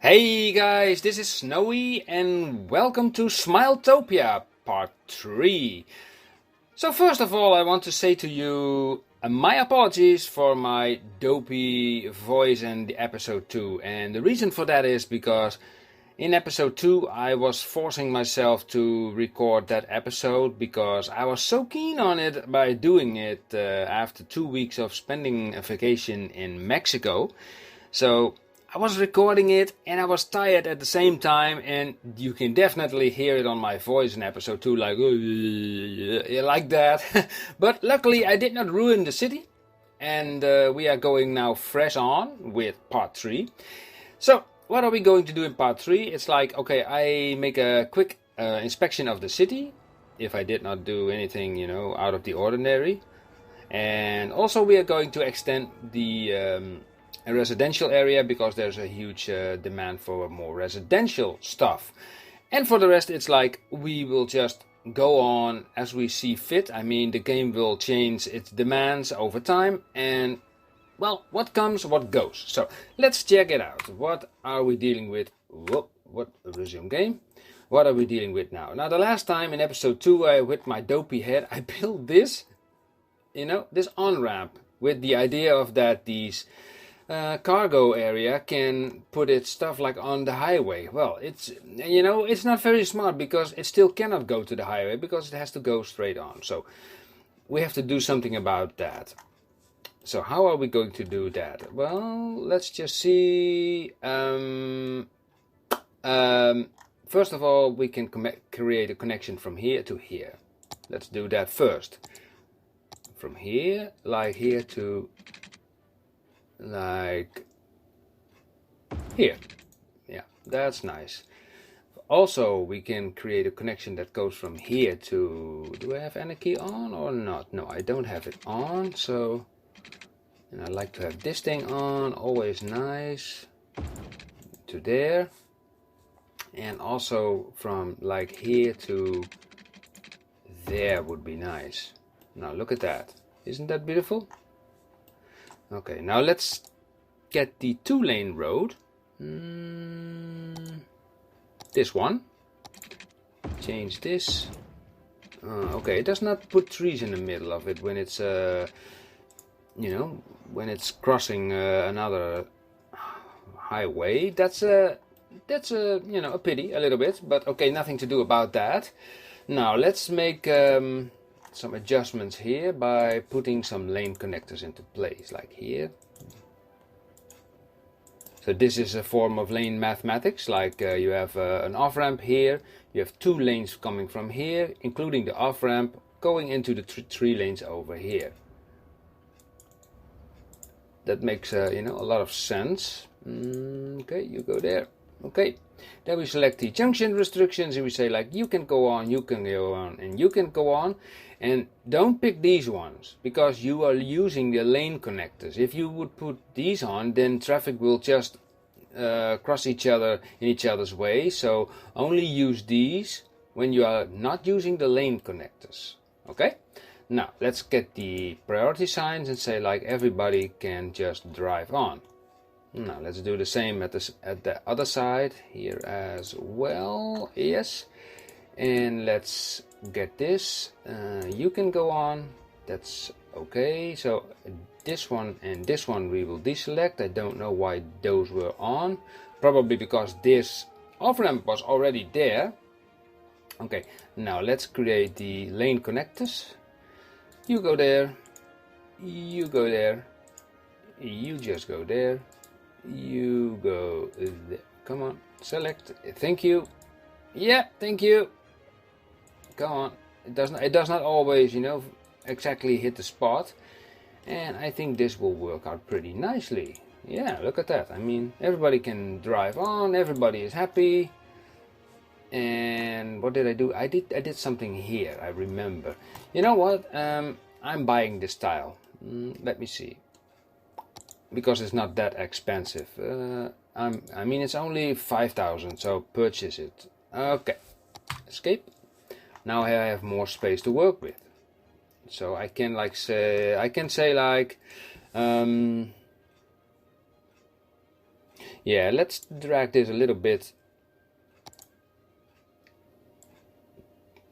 Hey guys, this is Snowy and welcome to SmileTopia Part 3. So first of all I want to say to you my apologies for my dopey voice in the episode 2, and the reason for that is because in episode 2 I was forcing myself to record that episode because I was so keen on it by doing it after 2 weeks of spending a vacation in Mexico. So I was recording it and I was tired at the same time, and you can definitely hear it on my voice in episode 2, like that. But luckily I did not ruin the city, and we are going now fresh on with part 3. So what are we going to do in part 3? It's like, okay, I make a quick inspection of the city, if I did not do anything, out of the ordinary. And also we are going to extend the a residential area because there's a huge demand for more residential stuff. And for the rest, it's like we will just go on as we see fit. I mean, the game will change its demands over time, and well, what comes, what goes. So let's check it out. What are we dealing with? Resume game. What are we dealing with now? Now, the last time in episode 2, with my dopey head, I built this, this on-ramp with the idea of that these cargo area can put its stuff like on the highway. Well, it's not very smart because it still cannot go to the highway because it has to go straight on. So we have to do something about that. So how are we going to do that? Well, let's just see. First of all, we can create a connection from here to here. Let's do that first. From here, like here to like here. Yeah, that's nice. Also, we can create a connection that goes from here to... Do I have any key on or not? No, I don't have it on. So, and I like to have this thing on. Always nice. To there. And also from like here to there would be nice. Now look at that. Isn't that beautiful? Okay, now let's get the 2-lane road. This one. Change this. Okay, it does not put trees in the middle of it when it's, when it's crossing another highway. That's a pity a little bit, but okay, nothing to do about that. Now let's make some adjustments here by putting some lane connectors into place, like here. So this is a form of lane mathematics, like you have an off-ramp here, you have 2 lanes coming from here, including the off-ramp going into the 3 lanes over here. That makes a lot of sense. Okay, you go there. Okay, then we select the junction restrictions and we say like you can go on, you can go on, and you can go on. And don't pick these ones because you are using the lane connectors. If you would put these on, then traffic will just cross each other in each other's way. So only use these when you are not using the lane connectors. Okay? Now let's get the priority signs and say like everybody can just drive on. Now let's do the same at the other side here as well. Yes. And let's get this. You can go on. That's okay. So this one and this one we will deselect. I don't know why those were on. Probably because this off-ramp was already there. Okay, now let's create the lane connectors. You go there. You go there. You just go there. You go there. Come on, select. Thank you. Yeah, thank you. Come on. It does not always, exactly hit the spot. And I think this will work out pretty nicely. Yeah, look at that. I mean, everybody can drive on. Everybody is happy. And what did I do? I did something here. I remember. You know what? I'm buying this tile. Let me see. Because it's not that expensive. I mean, it's only 5,000, so purchase it. Okay. Escape. Now I have more space to work with. So I can say Yeah, let's drag this a little bit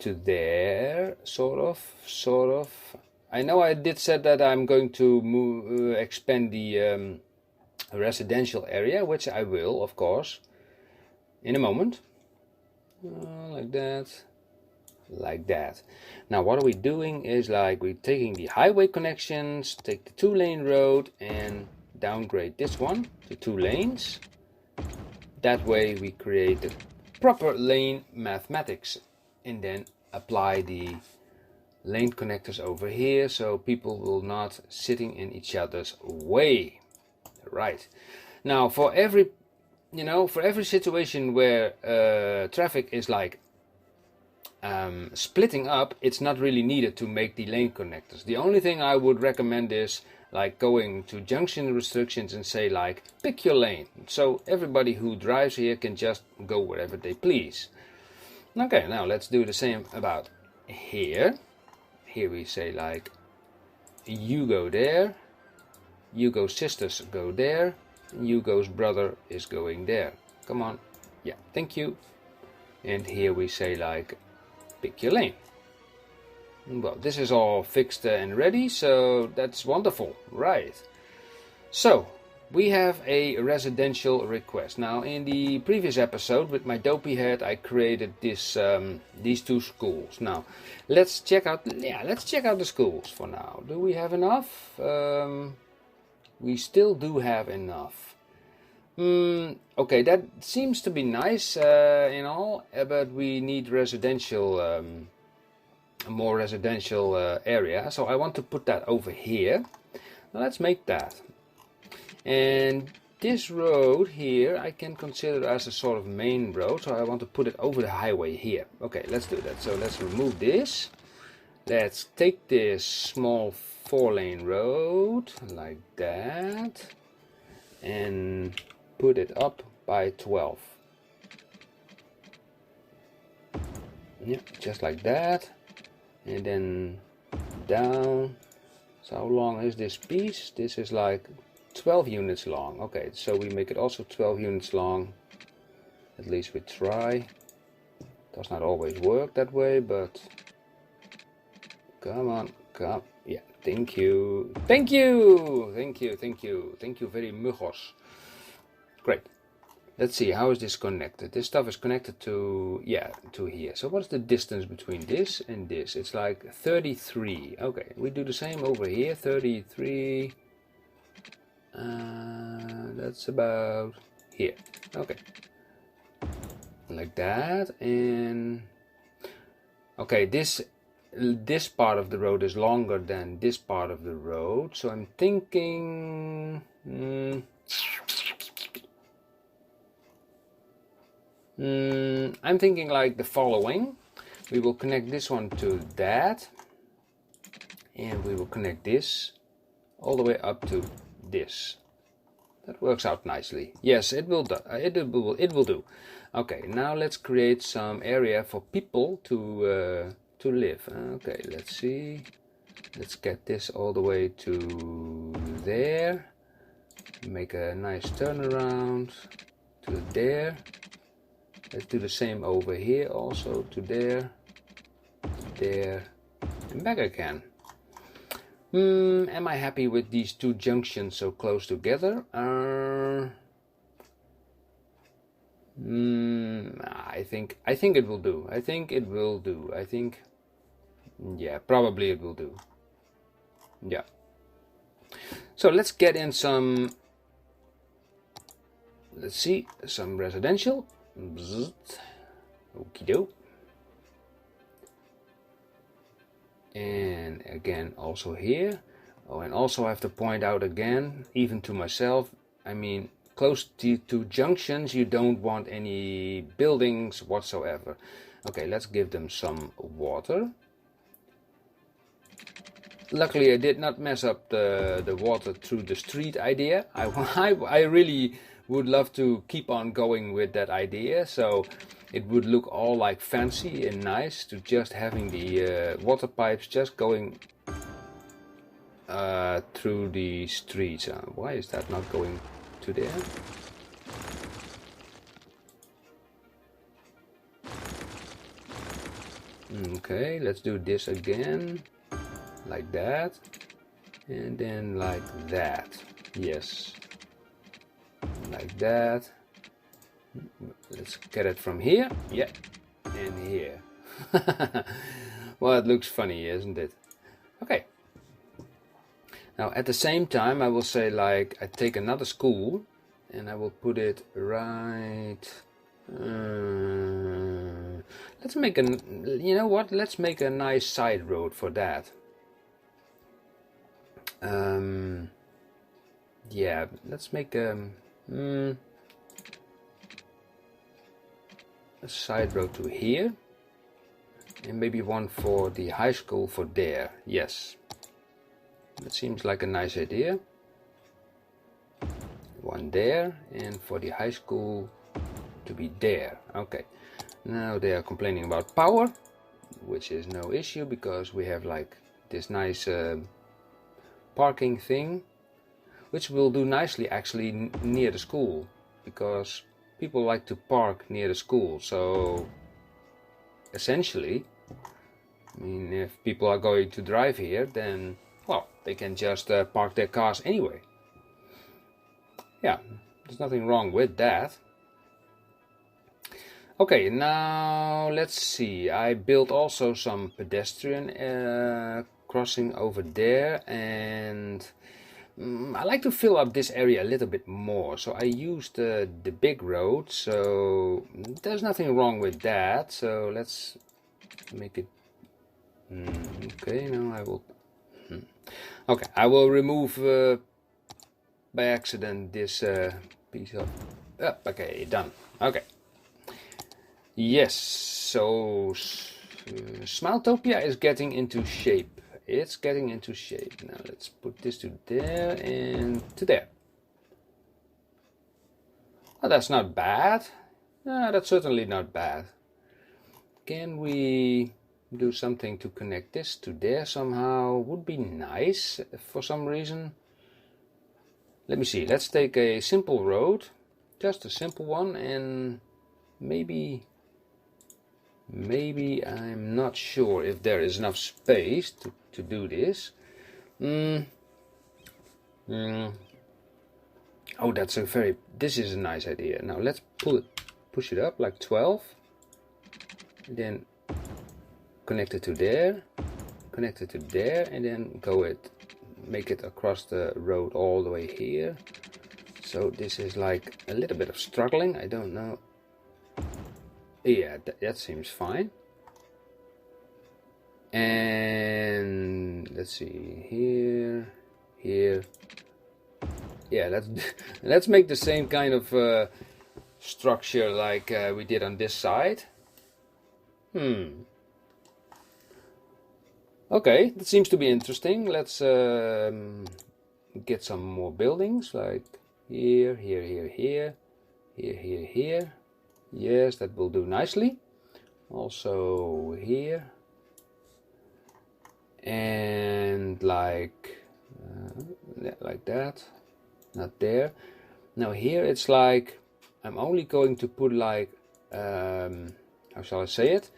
to there, sort of. I know I did said that I'm going to move, expand the residential area, which I will, of course, in a moment. Like that. Now what are we doing is like we're taking the highway connections, take the 2-lane road and downgrade this one to 2 lanes. That way we create the proper lane mathematics and then apply the lane connectors over here so people will not sitting in each other's way. Right. Now for every situation where traffic is like splitting up, it's not really needed to make the lane connectors. The only thing I would recommend is like going to junction restrictions and say like pick your lane, so everybody who drives here can just go wherever they please. Okay, now let's do the same about here. Here we say like you go there, Hugo's sisters go there, Hugo's brother is going there. Come on. Yeah, thank you. And here we say like pick your lane. Well, this is all fixed and ready, so that's wonderful. Right. So we have a residential request. Now in the previous episode with my dopey head I created this these 2 schools. Now let's check out the schools for now. Do we have enough? We still do have enough. Okay, that seems to be nice and all, but we need residential, more residential area. So I want to put that over here. Now let's make that. And this road here I can consider as a sort of main road, so I want to put it over the highway here. Okay, let's do that. So let's remove this. Let's take this small 4-lane road like that and put it up by 12. Yeah, just like that. And then down. So how long is this piece? This is like 12 units long. Okay, so we make it also 12 units long. At least we try. Does not always work that way, but come on, come. Yeah, thank you. Thank you. Thank you. Thank you. Thank you very much. Great. Let's see, how is this connected? This stuff is connected to, yeah, to here. So what's the distance between this and this? It's like 33. Okay, we do the same over here. 33. That's about here. Okay. Like that. And okay, this part of the road is longer than this part of the road. So I'm thinking I'm thinking like the following. We will connect this one to that, and we will connect this all the way up to this. That works out nicely. Yes, it will do. It will do. Okay, now let's create some area for people to live. Okay, let's see. Let's get this all the way to there. Make a nice turnaround to there. Let's do the same over here also, to there, and back again. Am I happy with these 2 junctions so close together? I think it will do. I think, yeah, probably it will do. Yeah. So let's get in some, let's see, some residential. Okie doke. And again also here. Oh, and also I have to point out again, even to myself, I mean, close to junctions you don't want any buildings whatsoever. Okay, let's give them some water. Luckily I did not mess up the water through the street idea. I really would love to keep on going with that idea, so it would look all like fancy and nice to just having the water pipes just going through the streets. Why is that not going to there? Okay, let's do this again, like that, and then like that. Yes, like that. Let's get it from here, yeah, and here. Well, it looks funny, isn't it? Okay. Now at the same time I will say, like, I take another school and I will put it right, let's make a, you know what, let's make a nice side road for that. Yeah, let's make a side road to here, and maybe one for the high school for there. Yes, that seems like a nice idea. One there, and for the high school to be there. Okay, now they are complaining about power, which is no issue because we have like this nice parking thing, which will do nicely actually near the school, because people like to park near the school. So essentially, I mean, if people are going to drive here, then, well, they can just park their cars anyway. Yeah, there's nothing wrong with that. Okay, now let's see. I built also some pedestrian crossing over there, and I like to fill up this area a little bit more. So I used the big road, so there's nothing wrong with that. So let's make it. Okay, now I will. Okay, I will remove by accident this piece of. Okay, done. Okay. Yes, so SmileTopia is getting into shape. It's getting into shape. Now let's put this to there and to there. Well, that's not bad. No, that's certainly not bad. Can we do something to connect this to there somehow? Would be nice for some reason. Let me see. Let's take a simple road, just a simple one, and maybe I'm not sure if there is enough space to do this. Oh, this is a nice idea. Now let's push it up like 12, and then connect it to there, connect it to there, and then make it across the road all the way here. So this is like a little bit of struggling, I don't know. Yeah, that seems fine. And let's see, here. Yeah, let's make the same kind of structure like we did on this side. Okay, that seems to be interesting. Let's get some more buildings, like here. Yes, that will do nicely. Also here, and like that. Not there. Now here it's like I'm only going to put like how shall I say it?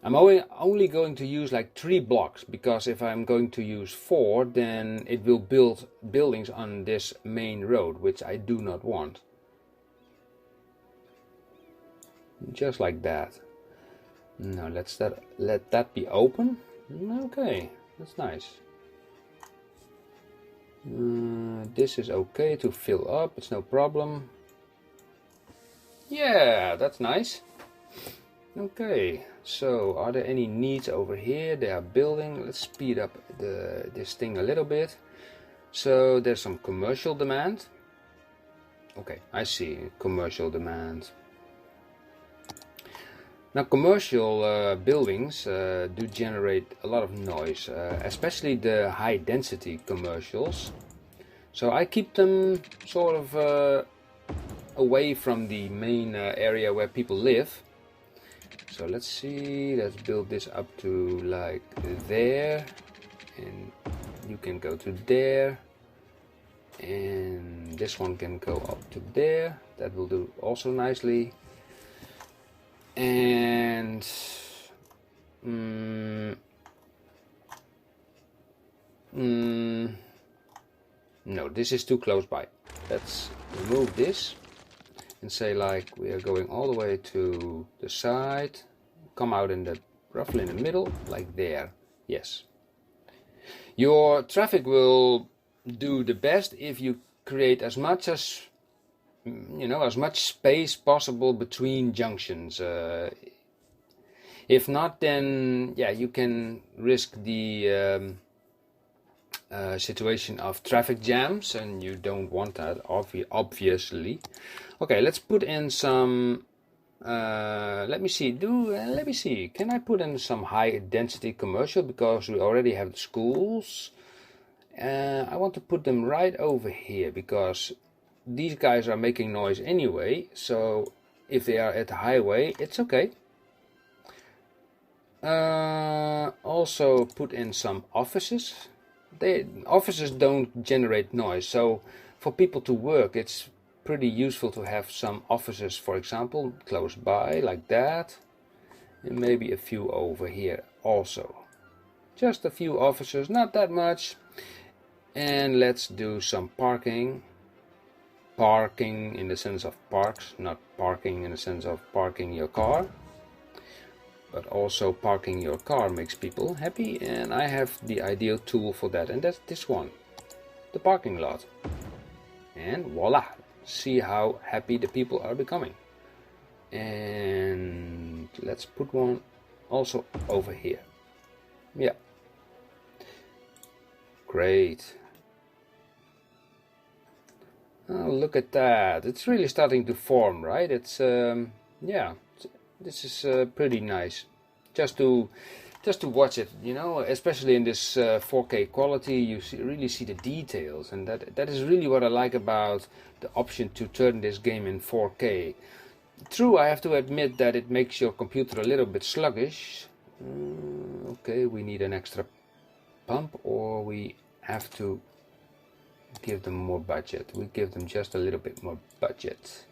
I'm only going to use like 3 blocks, because if I'm going to use 4, then it will build buildings on this main road, which I do not want. Just like that. Now let that be open. Okay, that's nice. This is okay to fill up, it's no problem. Yeah, that's nice. Okay, so are there any needs over here? They are building. Let's speed up this thing a little bit. So there's some commercial demand. Okay, I see commercial demand. Now commercial buildings do generate a lot of noise, especially the high density commercials. So I keep them sort of away from the main area where people live. So let's see, let's build this up to like there, and you can go to there, and this one can go up to there. That will do also nicely. And No, this is too close by. Let's remove this and say like we are going all the way to the side, come out in the roughly in the middle, like there. Yes. Your traffic will do the best if you create as much as as much space possible between junctions. If not, then yeah, you can risk the situation of traffic jams, and you don't want that, obviously. Okay, let's put in some. Let me see. Let me see. Can I put in some high density commercial, because we already have the schools? I want to put them right over here because these guys are making noise anyway. So if they are at the highway, it's okay. Also put in some offices. Offices don't generate noise, so for people to work, it's pretty useful to have some offices, for example, close by, like that, and maybe a few over here also. Just a few offices, not that much. And let's do some parking. Parking in the sense of parks, not parking in the sense of parking your car. But also parking your car makes people happy, and I have the ideal tool for that, and that's this one, the parking lot. And voila, see how happy the people are becoming. And let's put one also over here. Yeah, great. Oh, look at that, it's really starting to form, right? It's yeah, this is pretty nice. Just to watch it, especially in this 4K quality, you really see the details, and that is really what I like about the option to turn this game in 4K. True, I have to admit that it makes your computer a little bit sluggish. Okay, we need an extra pump, or we have to give them more budget. We give them just a little bit more budget.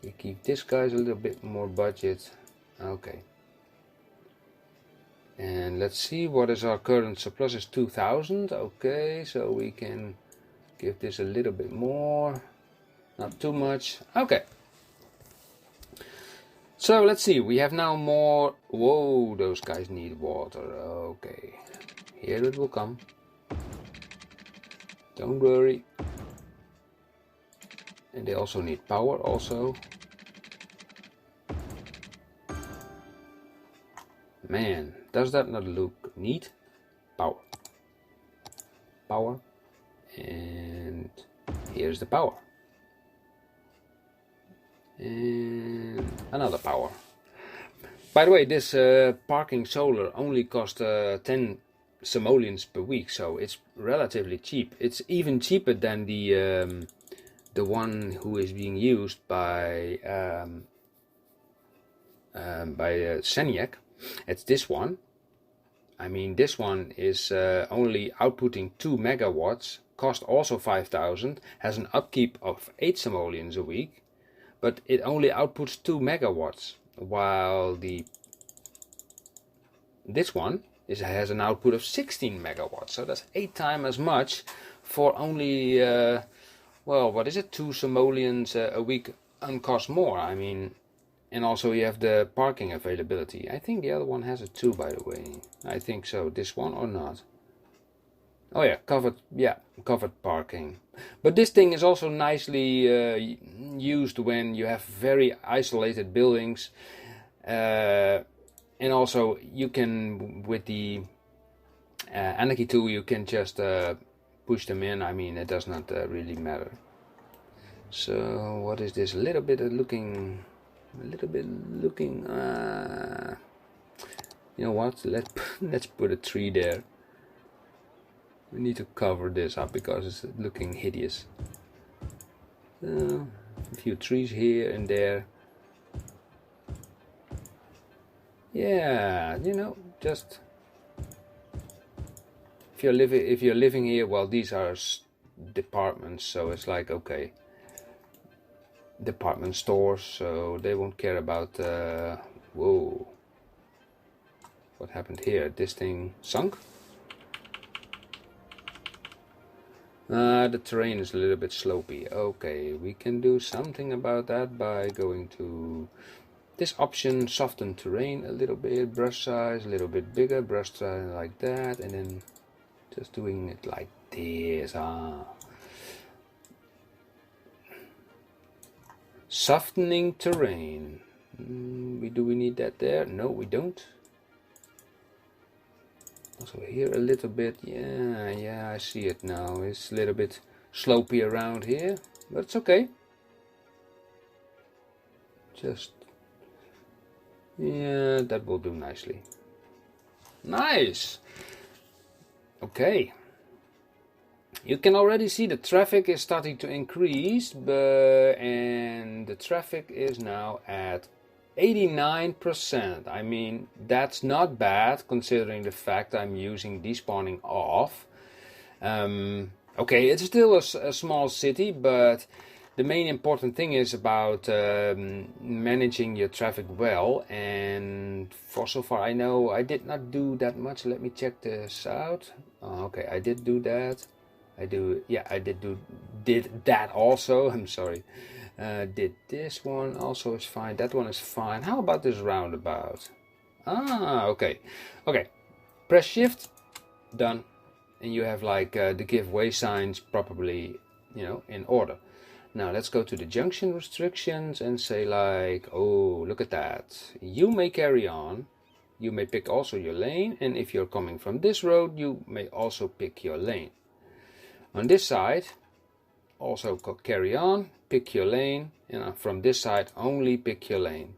We give this guys a little bit more budget. Okay. And let's see, what is our current surplus? Is 2000. Okay, so we can give this a little bit more. Not too much. Okay. So let's see, we have now more. Whoa, those guys need water. Okay. Here it will come. Don't worry. And they also need power also. Man, does that not look neat? Power. Power. And here's the power. And another power. By the way, this parking solar only cost 10 simoleons per week, so it's relatively cheap. It's even cheaper than the one who is being used by Seniac. It's this one. I mean, this one is only outputting 2 megawatts, cost also 5,000, has an upkeep of 8 simoleons a week, but it only outputs 2 megawatts, while this one has an output of 16 megawatts, so that's 8 times as much for only, well, what is it, 2 simoleons a week and cost more. I mean, and also you have the parking availability. I think the other one has it too, by the way. I think so. This one or not? Oh yeah, covered parking. But this thing is also nicely used when you have very isolated buildings. And also you can, with the Anarchy tool, you can just push them in. I mean, it does not really matter. So what is this? A little bit looking. You know what? Let's put a tree there. We need to cover this up because it's looking hideous. A few trees here and there. Yeah, just if you're living here, well, these are departments, so it's like, okay, department stores, so they won't care about whoa, What happened here? This thing sunk? The terrain is a little bit slopey. Okay, we can do something about that by going to this option, soften terrain a little bit, brush size a little bit bigger, brush size like that, and then just doing it like this. Softening terrain. Do we need that there? No, we don't. Also here a little bit. Yeah, I see it now. It's a little bit slopey around here, but it's okay. Just, yeah, that will do nicely. Nice. Okay. You can already see the traffic is starting to increase, and the traffic is now at 89%. I mean, that's not bad considering the fact I'm using despawning off. Okay, it's still a small city, but the main important thing is about managing your traffic well. And for so far, I know I did not do that much. Let me check this out. Okay, I did do that. I did that also. I'm sorry. Did this one also is fine. That one is fine. How about this roundabout? Okay. Press shift, done, and you have like the giveaway signs properly, in order. Now let's go to the junction restrictions and say like, oh, look at that. You may carry on. You may pick also your lane, and if you're coming from this road, you may also pick your lane. On this side, also carry on, pick your lane, and from this side only pick your lane.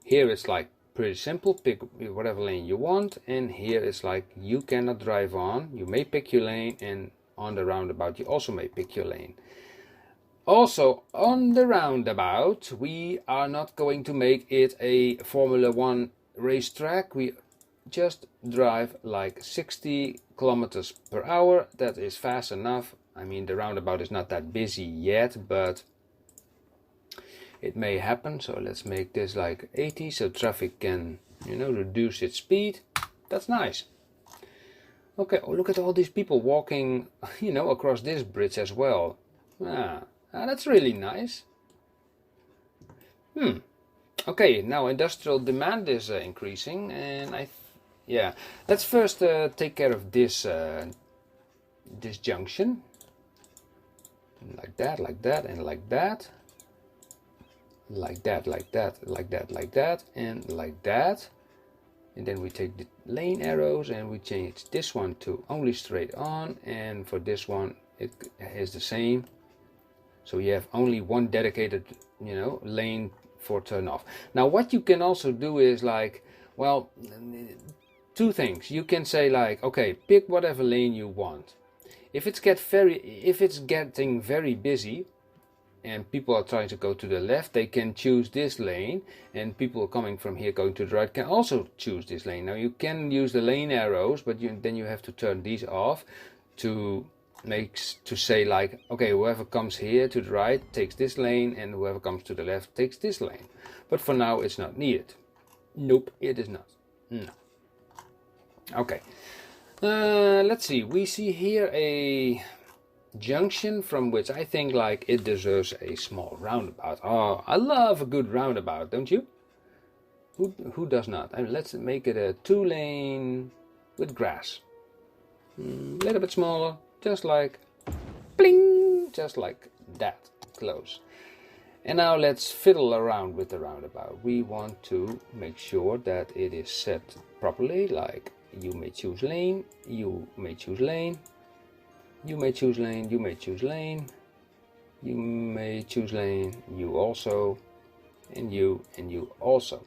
Here it's like pretty simple, pick whatever lane you want, and here it's like you cannot drive on, you may pick your lane, and on the roundabout you also may pick your lane. Also on the roundabout we are not going to make it a Formula 1 racetrack, we just drive like 60 kilometers per hour. That is fast enough. I mean, the roundabout is not that busy yet, but it may happen. So let's make this like 80 so traffic can, reduce its speed. That's nice. Okay, oh, look at all these people walking, across this bridge as well. That's really nice. Okay, now industrial demand is increasing, and let's first take care of this this junction. Like that, and like that. Like that, like that, like that, like that, and like that. And then we take the lane arrows and we change this one to only straight on, and for this one it is the same. So you have only one dedicated, lane for turn off. Now what you can also do is like, well, two things. You can say like, okay, pick whatever lane you want. If it's getting very busy and people are trying to go to the left, they can choose this lane, and people coming from here going to the right can also choose this lane. Now you can use the lane arrows, but then you have to turn these off to say like, okay, whoever comes here to the right takes this lane, and whoever comes to the left takes this lane. But for now it's not needed. Nope, it is not. No. Okay, let's see. We see here a junction from which I think like it deserves a small roundabout. Oh, I love a good roundabout, don't you? Who does not? Let's make it a 2-lane with grass. A little bit smaller, just like bling, just like that, close. And now let's fiddle around with the roundabout. We want to make sure that it is set properly, like you may choose lane, you may choose lane, you may choose lane, you may choose lane, you may choose lane, you also, and you also.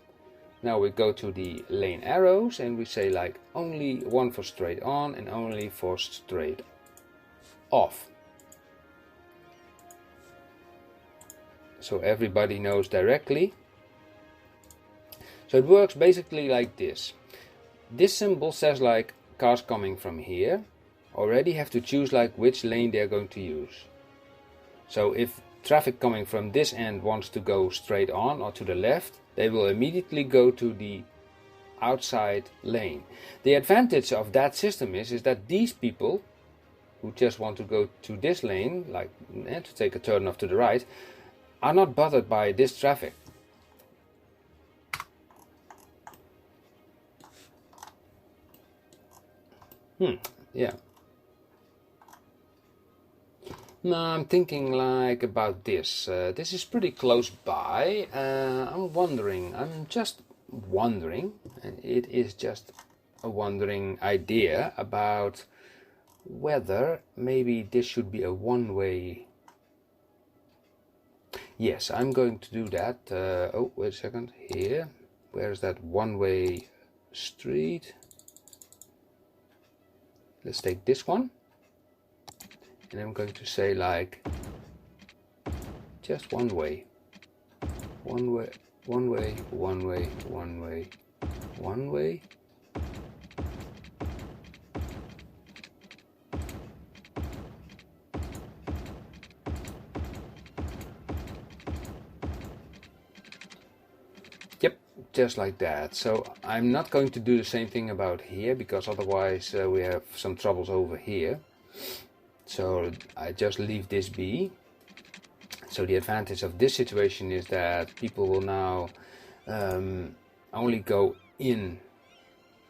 Now we go to the lane arrows and we say like only one for straight on and only for straight off. So everybody knows directly. So it works basically like this. This symbol says like cars coming from here already have to choose like which lane they are going to use. So if traffic coming from this end wants to go straight on or to the left, they will immediately go to the outside lane. The advantage of that system is that these people who just want to go to this lane, like to take a turn off to the right, are not bothered by this traffic. Yeah. No, I'm thinking like about this. This is pretty close by. I'm just wondering, and it is just a wondering idea about whether maybe this should be a one-way. Yes, I'm going to do that. Oh, wait a second. Here. Where's that one-way street? Let's take this one. And I'm going to say like just one way. One way, one way, one way, one way, one way. Yep, just like that. So I'm not going to do the same thing about here, because otherwise we have some troubles over here. So I just leave this be. So the advantage of this situation is that people will now only go in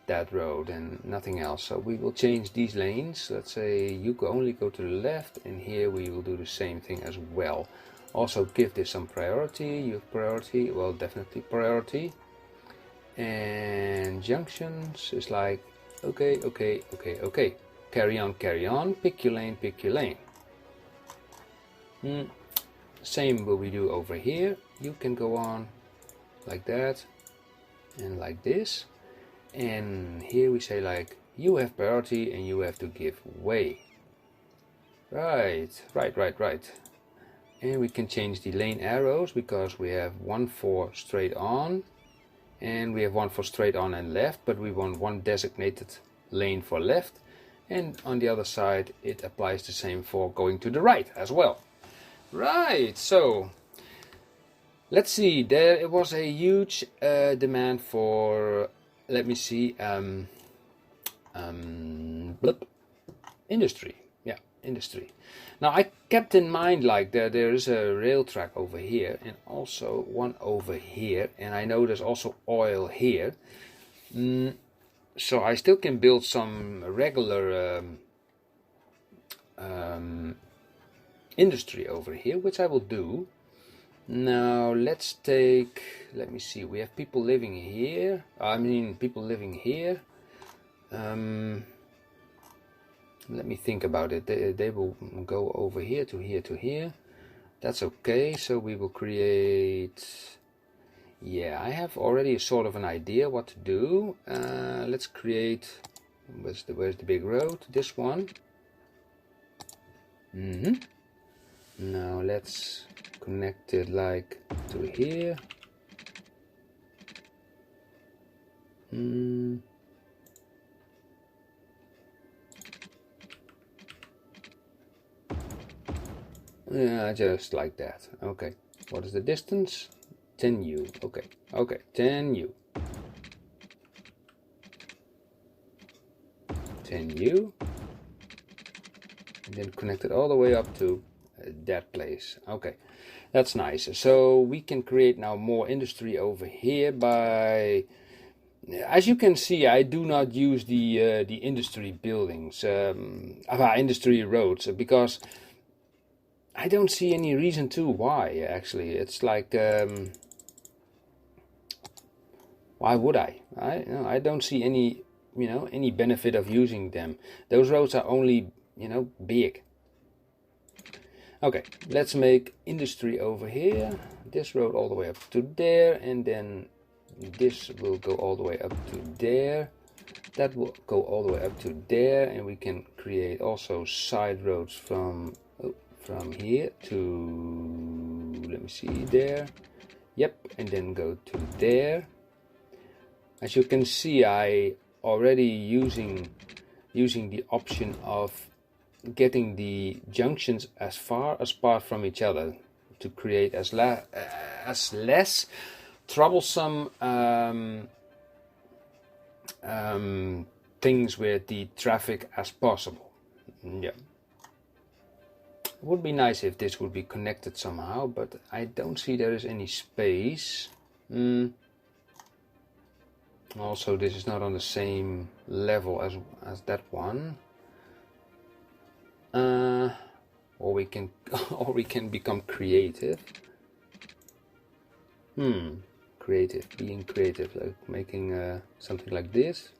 that road and nothing else. So we will change these lanes. Let's say you only go to the left, and here we will do the same thing as well. Also give this some priority. You have priority, well, definitely priority. And junctions is like okay, okay, okay, okay. Carry on, pick your lane, pick your lane. Same will we do over here. You can go on like that and like this. And here we say like, you have priority and you have to give way. Right. And we can change the lane arrows, because we have one for straight on and we have one for straight on and left, but we want one designated lane for left. And on the other side, it applies the same for going to the right as well. Right, so let's see. There was a huge demand for, let me see, industry. Yeah, industry. Now I kept in mind like that there is a rail track over here and also one over here, and I know there's also oil here. So I still can build some regular industry over here, which I will do. Now let's take, let me see, we have people living here. People living here. Let me think about it. They will go over here to here to here. That's okay. So we will create. Yeah, I have already sort of an idea what to do. Let's create. Where's the big road? This one. Now let's connect it like to here. Yeah, just like that. Okay. What is the distance? 10U. Okay. Okay. 10U. 10U. And then connect it all the way up to that place. Okay. That's nice. So we can create now more industry over here by... As you can see, I do not use the industry buildings, industry roads, because I don't see any reason to why. Actually, it's like, why would I? I don't see any, any benefit of using them. Those roads are only, big. Okay, let's make industry over here. This road all the way up to there, and then this will go all the way up to there. That will go all the way up to there, and we can create also side roads from here to, let me see, there. Yep, and then go to there. As you can see, I already using the option of getting the junctions as far apart from each other to create as less troublesome things with the traffic as possible. Yeah. It would be nice if this would be connected somehow, but I don't see there is any space. Also, this is not on the same level as that one. Or we can or we can become creative. Creative, being creative, like making something like this.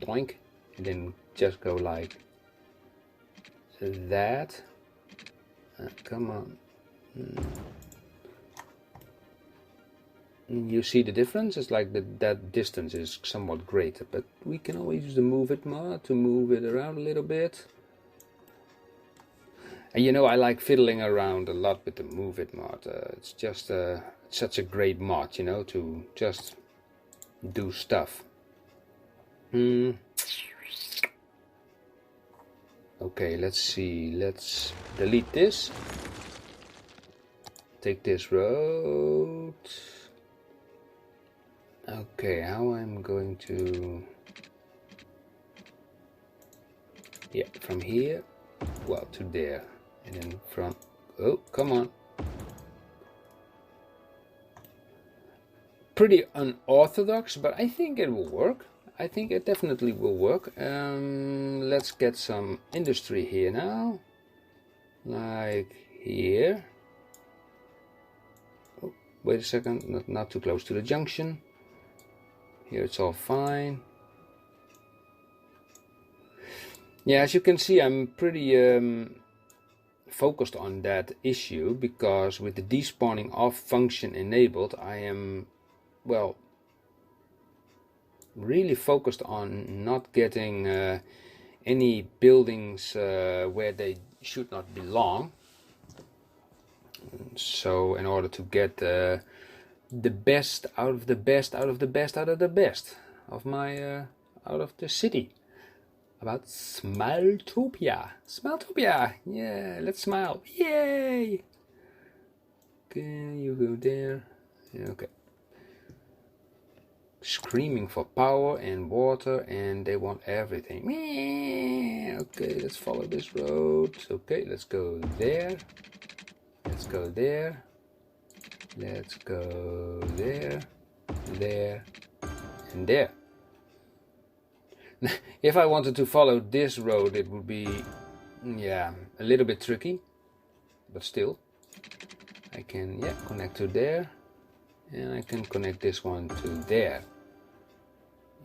Boink, and then just go like that. Come on. You see the difference? It's like that distance is somewhat greater, but we can always use the move it mod to move it around a little bit. And you know, I like fiddling around a lot with the move it mod. It's just such a great mod, you know, to just do stuff. Okay, let's see. Let's delete this. Take this road. Okay, how I'm going to... Yeah, from here, well, to there. And then from... Oh, come on. Pretty unorthodox, but I think it will work. I think it definitely will work. Let's get some industry here now. Like here. Oh, wait a second, not too close to the junction. Here it's all fine. Yeah, as you can see, I'm pretty focused on that issue, because with the despawning off function enabled, I am, well, really focused on not getting any buildings where they should not belong. So in order to get the best out of the best out of the best out of the best of my out of the city. About SmileTopia. SmileTopia! Yeah, let's smile. Yay! Okay, you go there. Yeah, okay. Screaming for power and water, and they want everything. Okay, let's follow this road. Okay, let's go there. Let's go there. Let's go there, there, and there. If I wanted to follow this road, it would be, yeah, a little bit tricky, but still. I can, yeah, connect to there, and I can connect this one to there.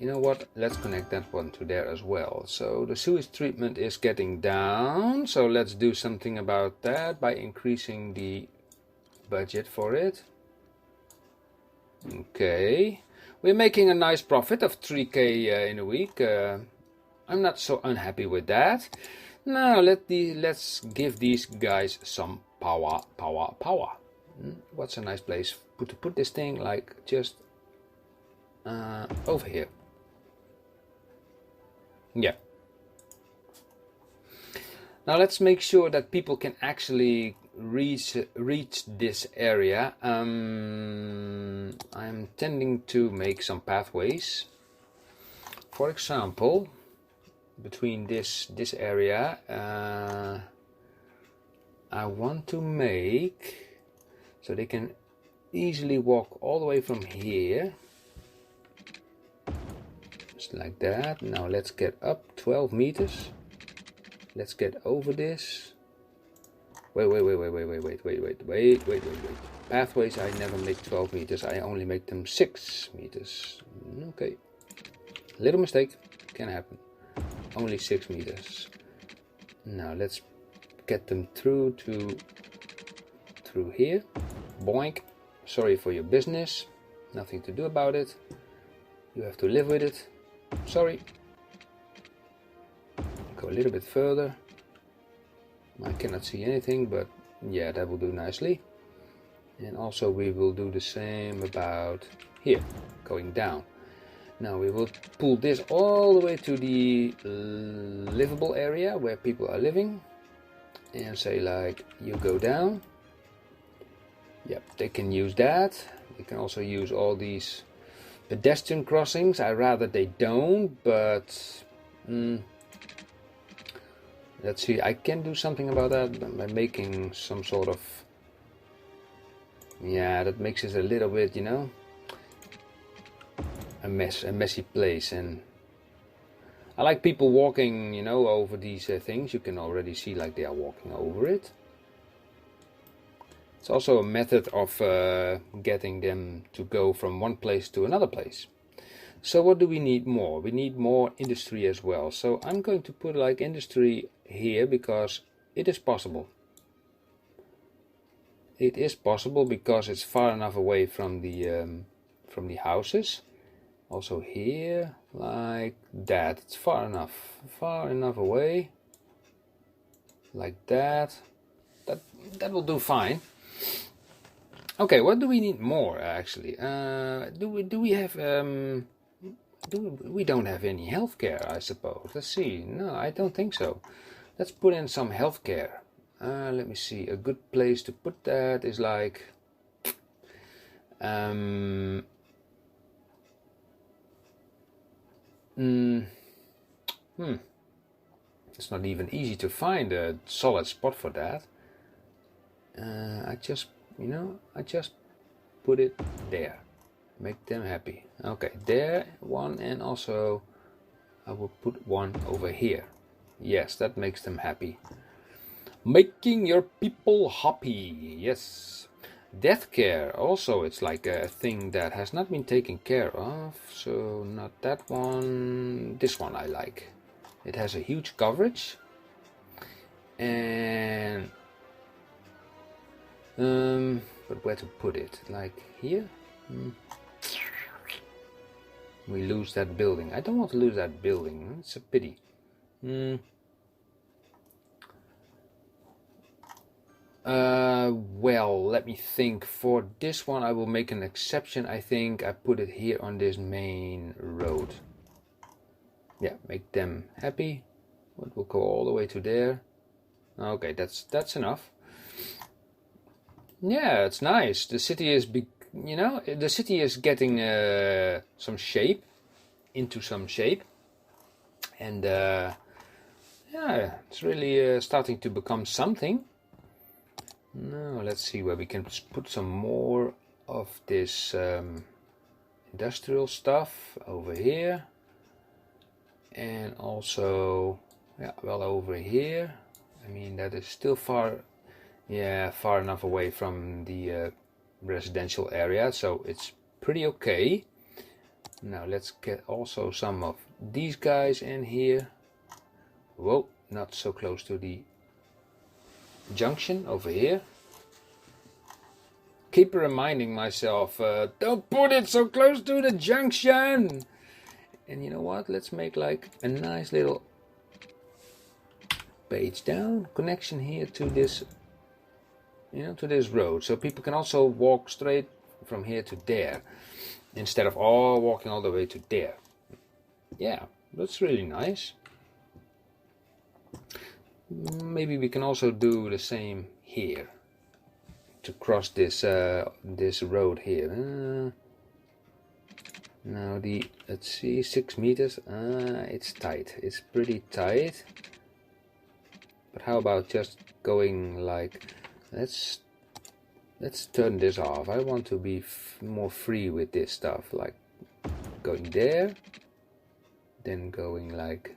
You know what, let's connect that one to there as well. So the sewage treatment is getting down, so let's do something about that by increasing the budget for it. Okay, we're making a nice profit of 3k in a week. I'm not so unhappy with that. Now let's give these guys some power. What's a nice place to put this thing? Like just over here. Yeah. Now let's make sure that people can actually reach this area. I'm tending to make some pathways. For example, between this area, I want to make so they can easily walk all the way from here, just like that. Now let's get up 12 meters. Let's get over this. Wait. Pathways, I never make 12 meters. I only make them 6 meters. Okay. Little mistake. Can happen. Only 6 meters. Now let's get them through here. Boink. Sorry for your business. Nothing to do about it. You have to live with it. Sorry. Go a little bit further. I cannot see anything, but yeah, that will do nicely. And also we will do the same about here, going down. Now we will pull this all the way to the livable area where people are living, and say like, you go down. Yep, they can use that. They can also use all these Pedestrian crossings, I rather they don't, but let's see, I can do something about that by making some sort of, yeah, that makes it a little bit, you know, a messy place. And I like people walking, you know, over these things. You can already see like they are walking over it. It's also a method of getting them to go from one place to another place. So what do we need more? We need more industry as well. So I'm going to put like industry here because it is possible. It is possible because it's far enough away from the houses. Also here, like that. It's far enough away. Like that. That will do fine. Okay, what do we need more actually? Do we have we don't have any healthcare, I suppose. Let's see. No, I don't think so. Let's put in some healthcare. Let me see. A good place to put that is like it's not even easy to find a solid spot for that. I just put it there. Make them happy. Okay, there one, and also I will put one over here. Yes, that makes them happy. Making your people happy. Yes. Death care also, it's like a thing that has not been taken care of. So not that one. This one I like. It has a huge coverage. And but where to put it? Like here? We lose that building. I don't want to lose that building. It's a pity. Well, let me think. For this one I will make an exception. I think I put it here on this main road. Yeah, make them happy. It will go all the way to there. Okay, that's enough. Yeah, it's nice. The city is the city is getting some shape, and yeah, it's really starting to become something. Now let's see where we can put some more of this industrial stuff over here, and also well over here. I mean, that is still far enough away from the residential area, so it's pretty okay. Now let's get also some of these guys in here. Whoa, not so close to the junction over here. Keep reminding myself, don't put it so close to the junction. And you know what, let's make like a nice little page down connection here to this, to this road, so people can also walk straight from here to there instead of walking all the way to there. Yeah, that's really nice. Maybe we can also do the same here to cross this this road here. Now let's see, 6 meters. It's tight. It's pretty tight. But how about just going like, let's turn this off. I want to be more free with this stuff, like going there, then going like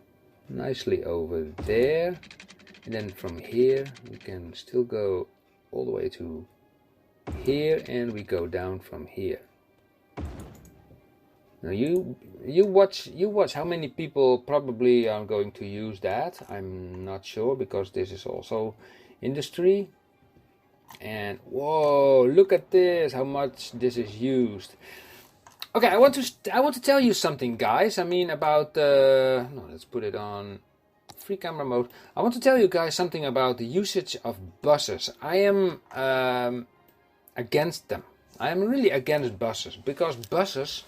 nicely over there, and then from here we can still go all the way to here, and we go down from here. Now you watch how many people probably are going to use that. I'm not sure, because this is also industry. And whoa, look at this, how much this is used. Okay, I want to tell you something, guys. I mean about no, let's put it on free camera mode. I want to tell you guys something about the usage of buses. I am against them. I am really against buses, because buses,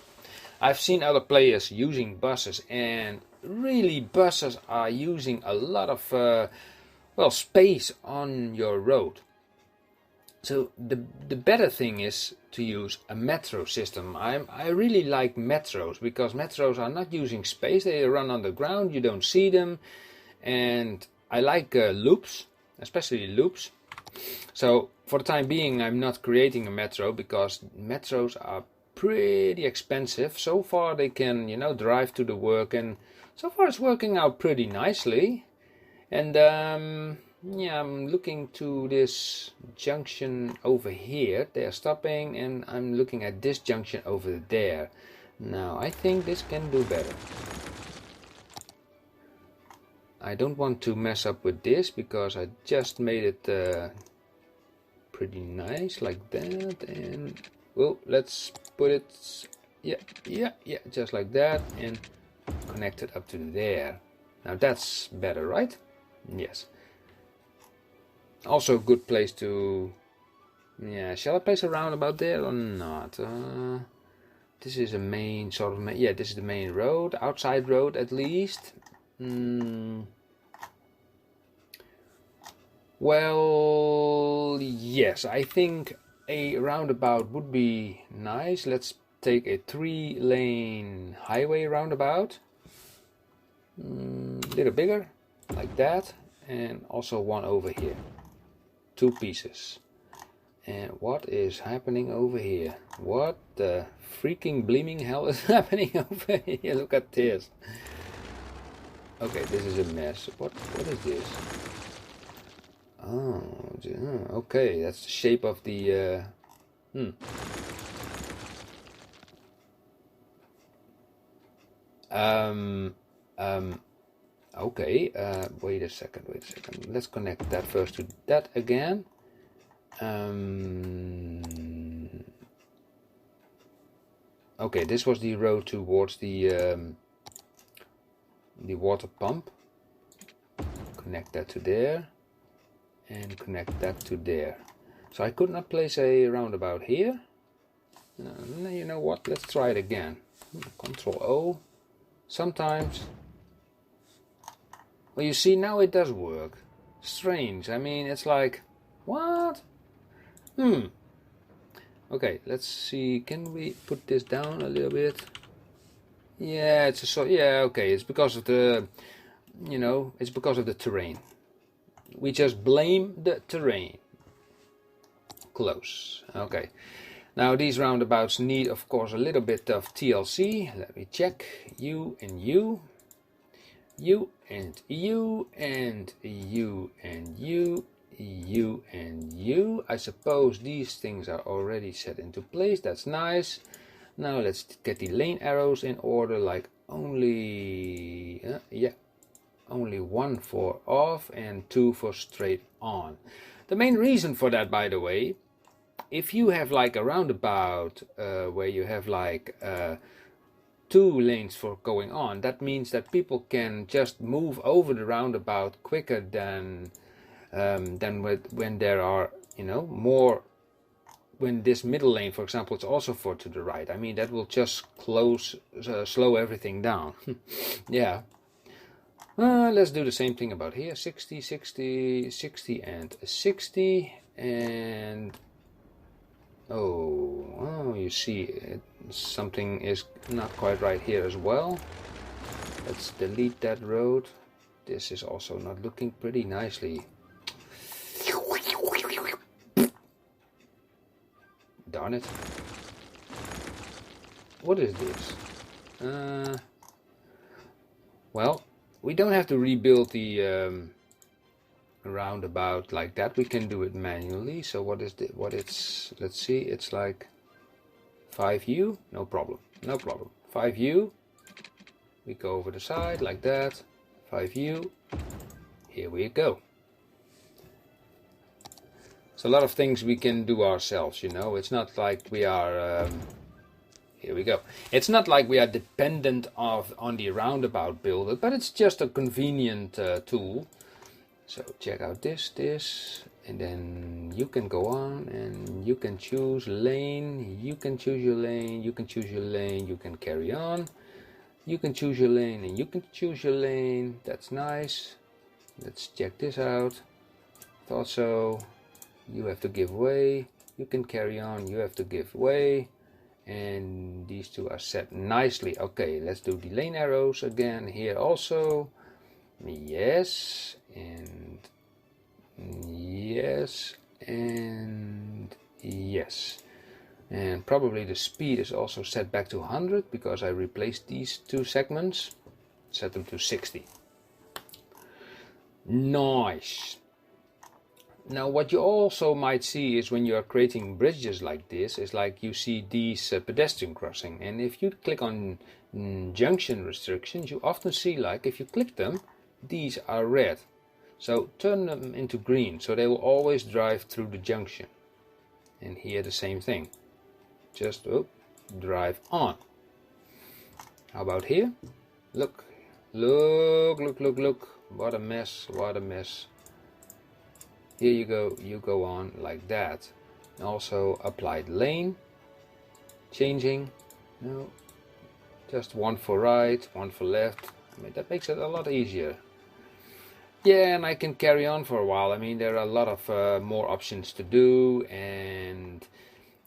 I've seen other players using buses, and really buses are using a lot of space on your road. So the better thing is to use a metro system. I really like metros because metros are not using space. They run underground. You don't see them, and I like loops, especially loops. So for the time being, I'm not creating a metro because metros are pretty expensive. So far they can, you know, drive to the work, and so far it's working out pretty nicely. And yeah, I'm looking to this junction over here. They're stopping, and I'm looking at this junction over there. Now I think this can do better. I don't want to mess up with this because I just made it pretty nice like that. And well, let's put it, yeah, just like that, and connect it up to there. Now that's better, right? Yes. Also a good place to, yeah, shall I place a roundabout there or not? This is a main sort of, yeah, this is the main road, outside road at least. Well, yes, I think a roundabout would be nice. Let's take a 3-lane highway roundabout. Little bigger, like that, and also one over here. 2 pieces. And what is happening over here? What the freaking bleeming hell is happening over here? Look at this. Okay, this is a mess. What is this? Oh, okay, that's the shape of the okay, wait a second. Let's connect that first to that again. Okay, this was the road towards the water pump. Connect that to there, and connect that to there. So I could not place a roundabout here. You know what? Let's try it again. Control O. Sometimes. Well, you see, now it does work. Strange. I mean, it's like, what? Okay, let's see. Can we put this down a little bit? Yeah, it's a so. Yeah, okay. It's because of the, you know, it's because of the terrain. We just blame the terrain. Close. Okay. Now these roundabouts need, of course, a little bit of TLC. Let me check. You and you. You and you and you and you. You and you. I suppose these things are already set into place. That's nice. Now let's get the lane arrows in order, like only, yeah, only 1 for off and 2 for straight on. The main reason for that, by the way, if you have like a roundabout where you have like 2 lanes for going on, that means that people can just move over the roundabout quicker than when there are, you know, more. When this middle lane, for example, is also for to the right. I mean, that will just slow everything down. Yeah. Let's do the same thing about here. 60, 60, 60, and 60. And oh, you see, something is not quite right here as well. Let's delete that road. This is also not looking pretty nicely. Darn it. What is this? Well, we don't have to rebuild the roundabout like that. We can do it manually. So what is the, let's see, it's like 5U, no problem. 5U, we go over the side like that, 5U, here we go. So a lot of things we can do ourselves, you know. It's not like we are, here we go. It's not like we are dependent on the roundabout builder, but it's just a convenient tool. So check out this, and then you can go on and you can choose lane, you can choose your lane, you can choose your lane, you can carry on, you can choose your lane, and you can choose your lane. That's nice. Let's check this out. Thought so. you have to give way. You can carry on, you have to give way. And these two are set nicely. Okay, let's do the lane arrows again here also. Yes, and yes, and yes. And probably the speed is also set back to 100 because I replaced these two segments. Set them to 60. Nice. Now what you also might see is when you are creating bridges like this, is like you see these pedestrian crossing, and if you click on junction restrictions, you often see, like, if you click them, these are red. So turn them into green, so they will always drive through the junction. And here the same thing. Just drive on. How about here? Look, look, look, look, look. What a mess, what a mess. Here you go on like that. Also apply the lane, changing, no, just one for right, one for left. I mean, that makes it a lot easier. Yeah, and I can carry on for a while. I mean, there are a lot of more options to do, and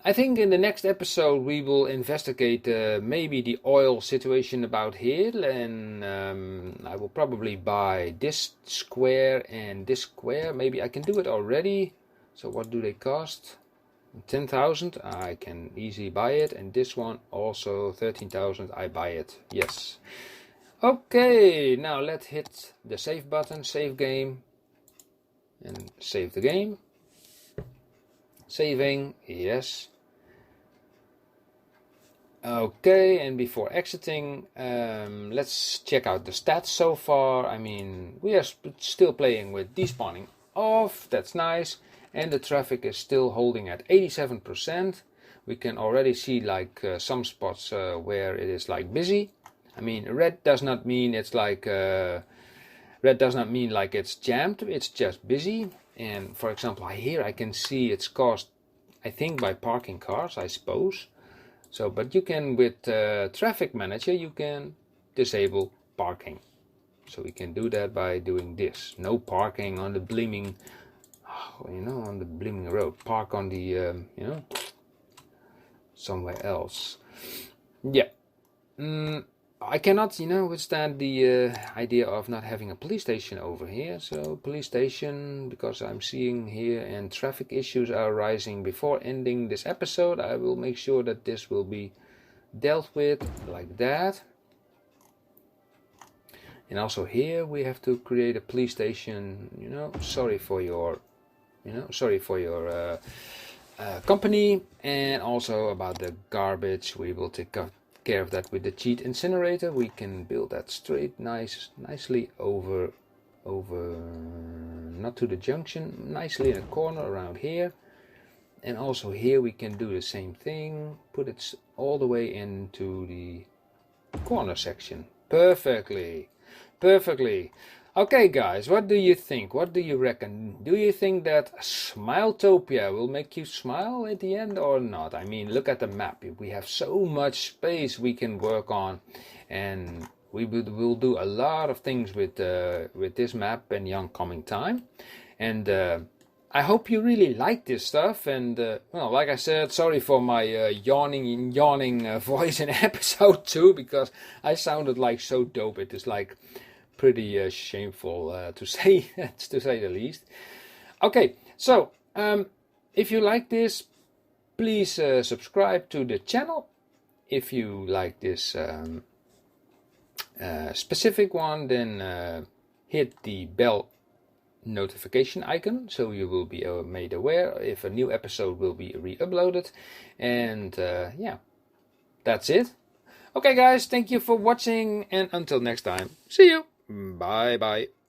I think in the next episode we will investigate maybe the oil situation about here, and I will probably buy this square and this square. Maybe I can do it already. So what do they cost? 10,000. I can easily buy it, and this one also 13,000. I buy it. Yes. Okay, now let's hit the save button, save game, and save the game. Saving, yes. Okay, and before exiting, let's check out the stats so far. I mean, we are still playing with despawning off, that's nice, and the traffic is still holding at 87%. We can already see like some spots where it is like busy. I mean, red does not mean it's like it's jammed, it's just busy. And for example, here I can see it's caused, I think, by parking cars, I suppose. So, but you can, with Traffic Manager, you can disable parking. So we can do that by doing this. No parking on the bleeding, on the bleeding road. Park on the, somewhere else. Yeah. I cannot, withstand the idea of not having a police station over here. So police station, because I'm seeing here and traffic issues are rising. Before ending this episode, I will make sure that this will be dealt with like that. And also here we have to create a police station. Sorry for your company. And also about the garbage, we will take care of that with the cheat incinerator. We can build that straight nicely over not to the junction, nicely in a corner around here. And also here we can do the same thing, put it all the way into the corner section. Perfectly. Okay guys, what do you think? What do you reckon? Do you think that SmileTopia will make you smile at the end or not? I mean, look at the map. We have so much space we can work on, and we will do a lot of things with this map in the oncoming time. And I hope you really like this stuff. And well, like I said, sorry for my yawning voice in episode 2, because I sounded like so dope. It is like pretty shameful to say the least. Okay, so if you like this, please subscribe to the channel. If you like this specific one, then hit the bell notification icon so you will be made aware if a new episode will be re-uploaded. And yeah, that's it. Okay guys, thank you for watching, and until next time, see you. Bye bye.